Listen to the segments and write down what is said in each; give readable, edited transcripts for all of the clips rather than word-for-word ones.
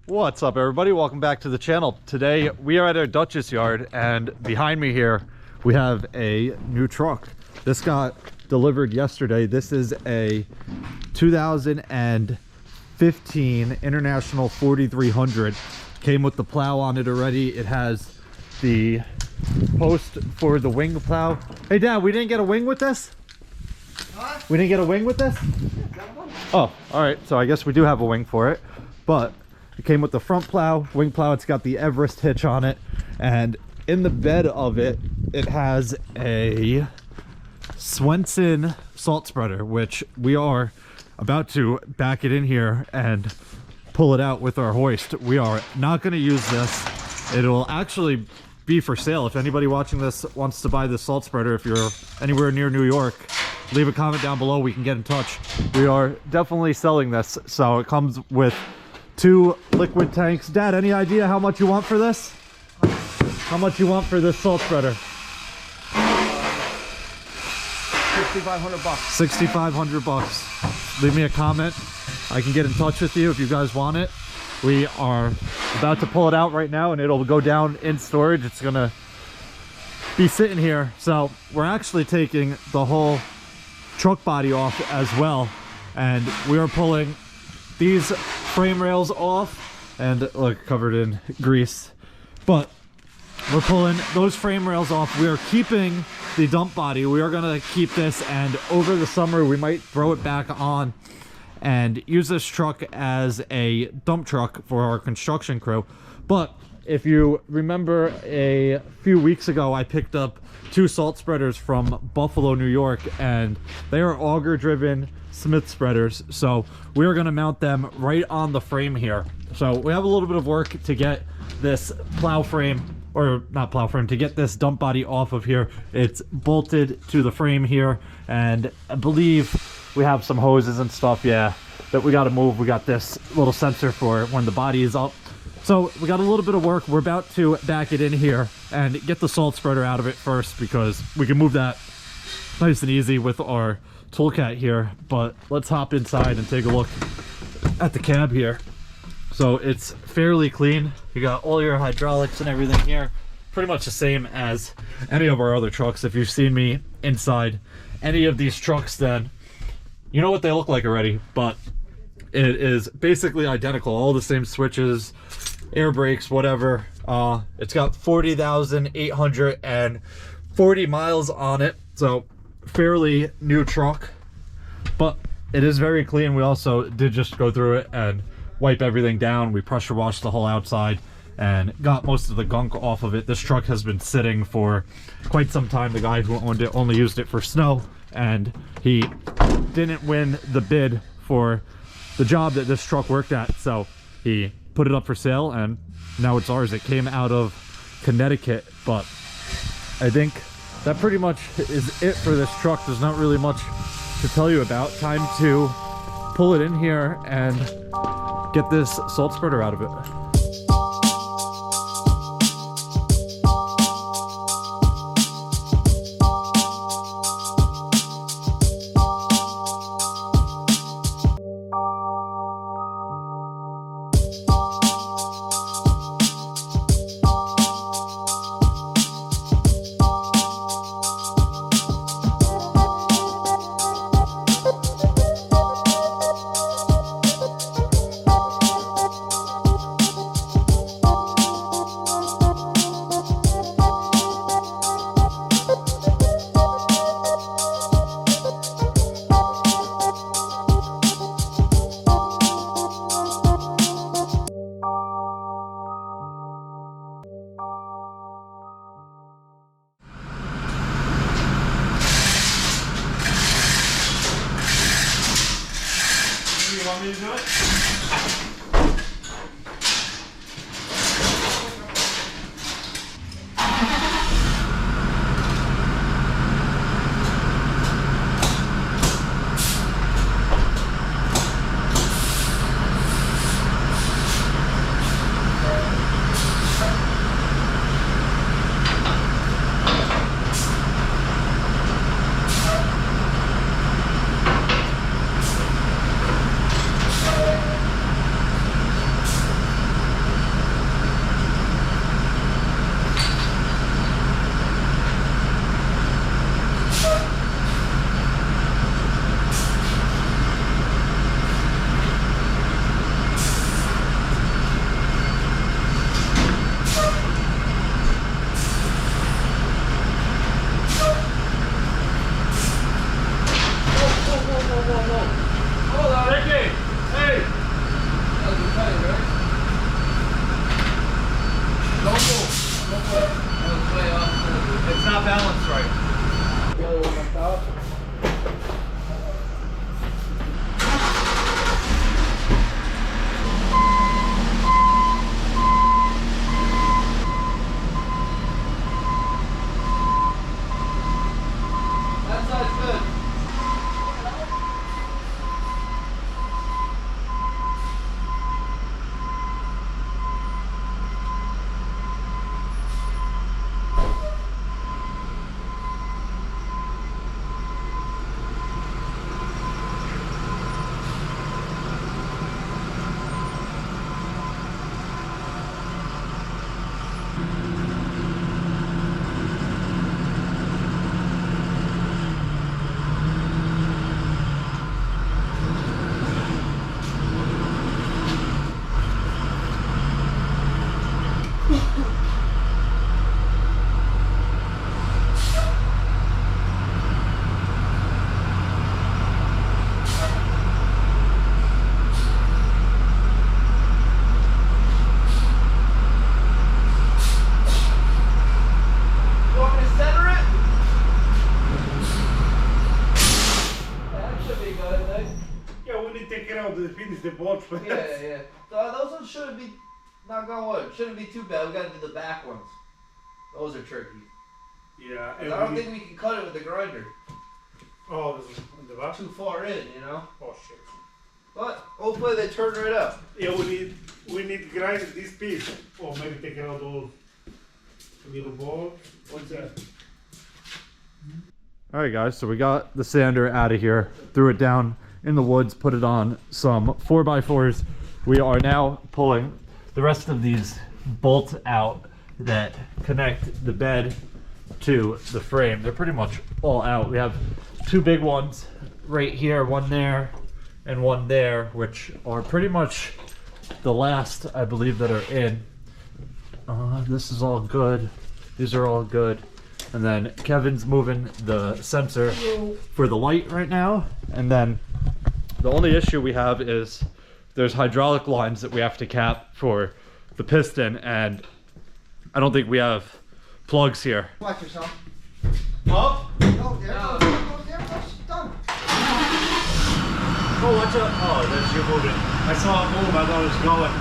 What's up, everybody? Welcome back to the channel. Today we are at our Dutchess yard, and behind me here we have a new truck. This got delivered yesterday. This is a 2015 International 4300. Came with the plow on it already. It has the post for the wing plow. Hey Dad, we didn't get a wing with this? Huh? We didn't get a wing with this? Oh, all right. So I guess we do have a wing for it, but it came with the front plow, wing plow. It's got the Everest hitch on it, and in the bed of it, it has a Swenson salt spreader, which we are about to back it in here and pull it out with our hoist. We are not going to use this. It'll actually be for sale. If anybody watching this wants to buy this salt spreader, if you're anywhere near New York, leave a comment down below. We can get in touch. We are definitely selling this. So it comes with 2 liquid tanks. Dad, any idea how much you want for this? How much you want for this salt spreader? 6,500 bucks. 6,500 bucks. Leave me a comment. I can get in touch with you if you guys want it. We are about to pull it out right now, and it'll go down in storage. It's gonna be sitting here. So we're actually taking the whole truck body off as well, and we are pulling these frame rails off, and look, covered in grease, but we're pulling those frame rails off. We are keeping the dump body. We are gonna keep this, and over the summer we might throw it back on and use this truck as a dump truck for our construction crew. But if you remember, a few weeks ago I picked up 2 salt spreaders from Buffalo, New York, and they are auger driven Smith spreaders. So we're going to mount them right on the frame here. So we have a little bit of work to get this plow frame, or not plow frame, to get this dump body off of here. It's bolted to the frame here, and I believe we have some hoses and stuff, yeah, that we got to move. We got this little sensor for when the body is up. So we got a little bit of work. We're about to back it in here and get the salt spreader out of it first, because we can move that nice and easy with our toolcat here. But let's hop inside and take a look at the cab here. So it's fairly clean. You got all your hydraulics and everything here, pretty much the same as any of our other trucks. If you've seen me inside any of these trucks, then you know what they look like already. But it is basically identical, all the same switches, air brakes, whatever. It's got 40,840 miles on it, so fairly new truck, but it is very clean. We also did just go through it and wipe everything down. We pressure washed the whole outside and got most of the gunk off of it. This truck has been sitting for quite some time. The guy who owned it only used it for snow, and he didn't win the bid for the job that this truck worked at, so he put it up for sale, and now it's ours. It came out of Connecticut, but I think that pretty much is it for this truck. There's not really much to tell you about. Time to pull it in here and get this salt spreader out of it. open. Yeah. So those ones shouldn't be, knock on wood, shouldn't be too bad. We gotta do the back ones. Those are tricky. Yeah. 'Cause I don't think we can cut it with the grinder. Oh, this is in the back? Too far in, you know? Oh shit. But hopefully they turn right up. Yeah, we need to grind this piece. Or maybe take out those little balls. What's that? All right, guys, so we got the sander out of here, threw it down in the woods, put it on some 4x4s. We are now pulling the rest of these bolts out that connect the bed to the frame. They're pretty much all out. We have two big ones right here, one there and one there, which are pretty much the last, I believe, that are in. This is all good. These are all good. And then Kevin's moving the sensor for the light right now. And then the only issue we have is there's hydraulic lines that we have to cap for the piston, and I don't think we have plugs here. Watch yourself. Oh! Oh, there goes. Done. Oh, watch out. Oh, that's you moving. I saw it move. I thought it was going.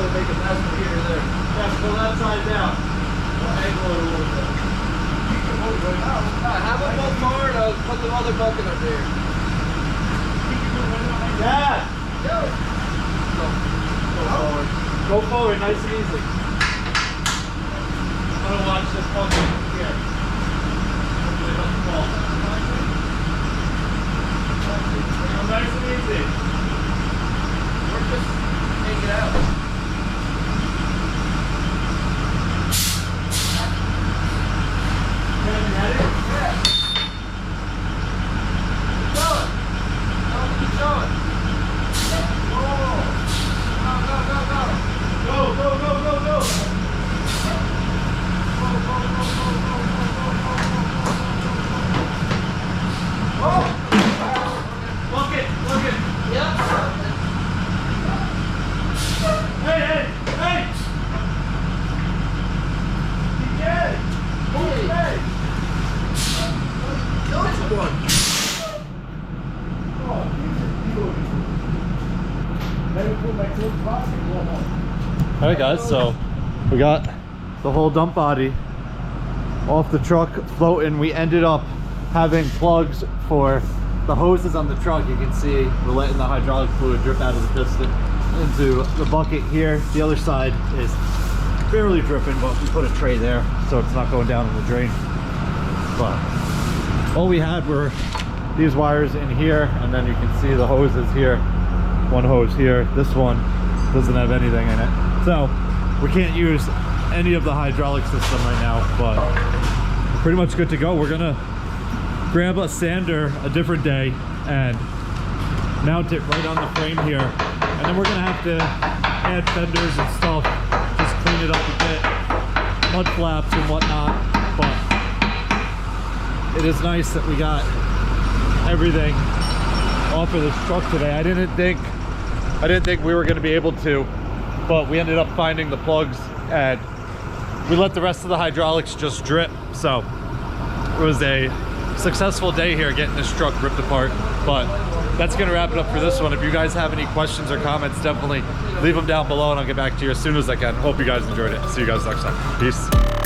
Make a mess from here to there. Yeah, pull that side down. Angle it a little bit. Have them both forward, I'll put the other bucket up there. Dad! Go! Go forward. Go forward, nice and easy. I'm gonna watch this bucket here. Hopefully it doesn't fall. Go nice and easy. Or just take it out. Alright guys, so we got the whole dump body off the truck floating. We ended up having plugs for the hoses on the truck. You can see we're letting the hydraulic fluid drip out of the piston into the bucket here. The other side is barely dripping, but we put a tray there so it's not going down in the drain. But all we had were these wires in here, and then you can see the hoses here. One hose here. This one doesn't have anything in it. So we can't use any of the hydraulic system right now, but we're pretty much good to go. We're gonna grab a sander a different day and mount it right on the frame here. And then we're gonna have to add fenders and stuff, just clean it up a bit, mud flaps and whatnot. But it is nice that we got everything off of this truck today. I didn't think we were gonna be able to, but we ended up finding the plugs and we let the rest of the hydraulics just drip. So it was a successful day here getting this truck ripped apart. But that's gonna wrap it up for this one. If you guys have any questions or comments, definitely leave them down below and I'll get back to you as soon as I can. Hope you guys enjoyed it. See you guys next time. Peace.